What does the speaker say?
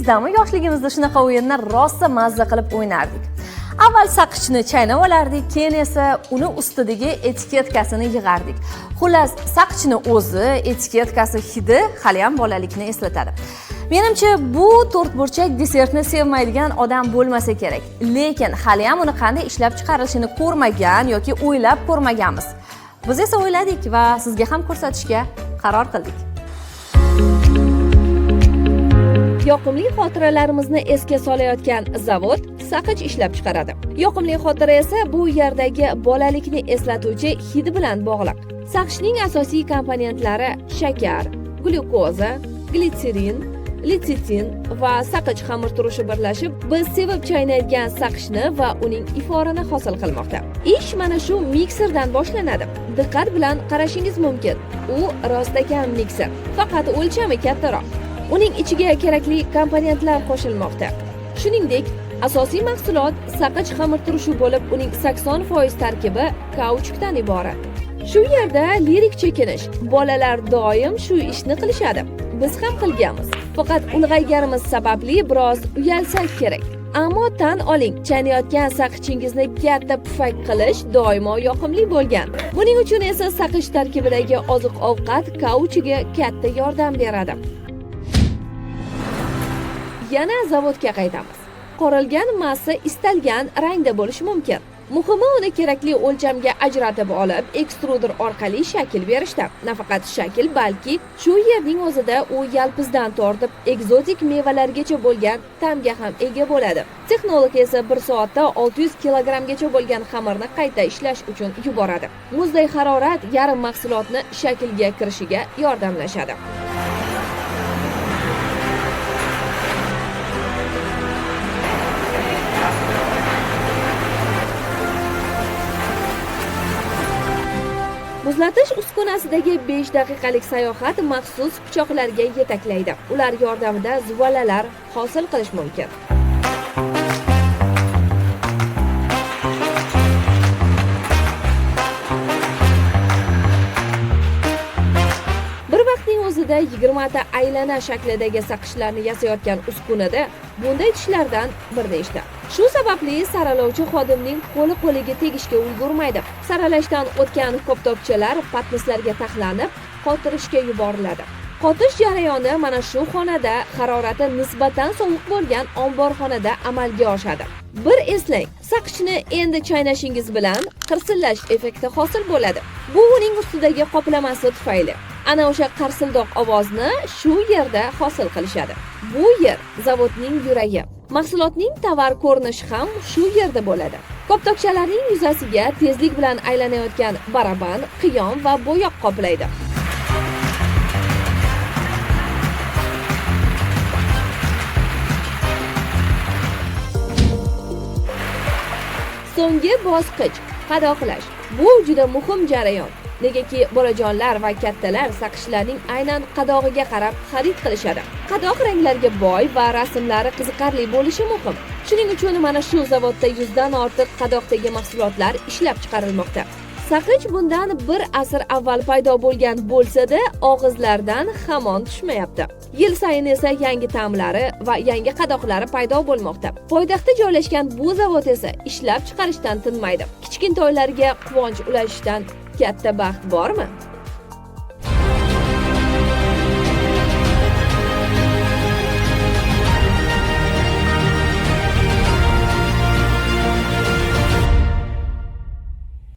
Esizdami, yoshligimizda shunaqa o'yinlar rosa mazza qilib o'ynardik. Avval saqichni chaynab olardik, keyin esa uni ustidagi etiketkasini yig'ardik. Xullas, saqichni o'zi, etiketkasi hidi hali ham bolalikni eslatadi. Menimcha, bu to'rtburchak desertni sevmaydigan odam bo'lmasa kerak. Lekin hali ham uni qanday ishlab chiqarilishini ko'rmagan yoki o'ylab ko'rmaganmiz. Biz esa o'yladik va sizga ham ko'rsatishga qaror qildik. Yoqimli xotiralarimizni esga solayotgan zavod saqich ishlab chiqaradi. Yoqimli xotira esa bu yerdagi bolalikni eslatuvchi hidi bilan bog'liq. Saqichning asosiy komponentlari shakar, glyukoza, glitserin, litsitin va saqich xamirturushi birlashib, biz sevib chaynaydigan saqichni va uning iforini hosil qilmoqda. Ish mana shu mikserdan boshlanadi. Diqqat bilan qarashingiz mumkin. U rostakam mikser, faqat o'lchami kattaroq. Uning ichiga kerakli komponentlar qo'shilmoqda. Shuningdek, asosiy mahsulot saqich xamirturushi bo'lib, uning 80% tarkibi kauchukdan iborat. Shu yerda lirik chekinish. Bolalar doim shu ishni qilishadi. Biz ham qilganmiz. Faqat ulg'ayganimiz sababli biroz uyalsak kerak. Ammo tan oling, chaynayotgan saqichingizni katta pufak qilish doimo yoqimli bo'lgan. Buning uchun esa saqich tarkibidagi oziq-ovqat kauchuga katta yordam beradi. Yana zavodga qaytamiz. Qorilgan massa istalgan rangda bo'lishi mumkin. Muhimi uni kerakli o'lchamga ajratib olib, ekstruder orqali shakl berishda. Nafaqat shakl, balki shu yerning o'zida u yalpizdan tortib ekzotik mevalargacha bo'lgan ta'mga ham ega bo'ladi. Texnolog esa 1 soatda 600 kilogrammgacha bo'lgan xamirni qayta ishlash uchun yuboradi. Muzday harorat yarim mahsulotni shaklga kirishiga yordamlashadi. Muzlatish uskunasidagi 5 daqiqalik sayohat maxsus pichoqlarga yetaklaydi. Ular yordamida zuvalalar hosil qilish mumkin. Bir vaqtning o'zida 20 ta aylana shaklidagi saqichlarni yasayotgan uskunada bunday tishlardan bir nechta. Shu sababli saralovchi xodimning qo'liga tegishga ulgurmaydi. Saralashdan o'tgan koptokchalar patnislarga taxlanib, qotirishga yuboriladi. Qotish jarayoni mana shu xonada harorati nisbatan sovuq bo'lgan omborxonada amalga oshadi. Bir eslang, saqichni endi chaynashingiz bilan qirsillash effekti hosil bo'ladi. Bu uning ustidagi qoplamasi tufayli. Ana o'sha qarsildoq ovozni shu yerda hosil qilishadi. Bu yer zavodning yuragi. Mahsulotning tovar ko'rinishi ham shu yerda bo'ladi. Koptokchalarning yuzasiga tezlik bilan aylanayotgan baraban, qiyom va bo'yoq qoplaydi. So'nggi bosqich qadoqlash. Bu juda muhim jarayon. Negaki bolajonlar va kattalar saqichlarning aynan qadog'iga qarab xarid qilishadi. Qadoq ranglarga boy va rasmlari qiziqarli bo'lishi muhim. Shuning uchun mana shu zavodda 100 dan ortiq qadoqdagi mahsulotlar ishlab chiqarilmoqda. Saqich bundan bir asr avval paydo bo'lgan bo'lsa-da, og'izlardan hamon tushmayapti. Yil sayin esa yangi ta'mlari va yangi qadoqlari paydo bo'lmoqda. Poytaxtda joylashgan bu zavod esa ishlab chiqarishdan tinmaydi. Kichkintoylarga quvonch ulashishdan katta baxt bormi?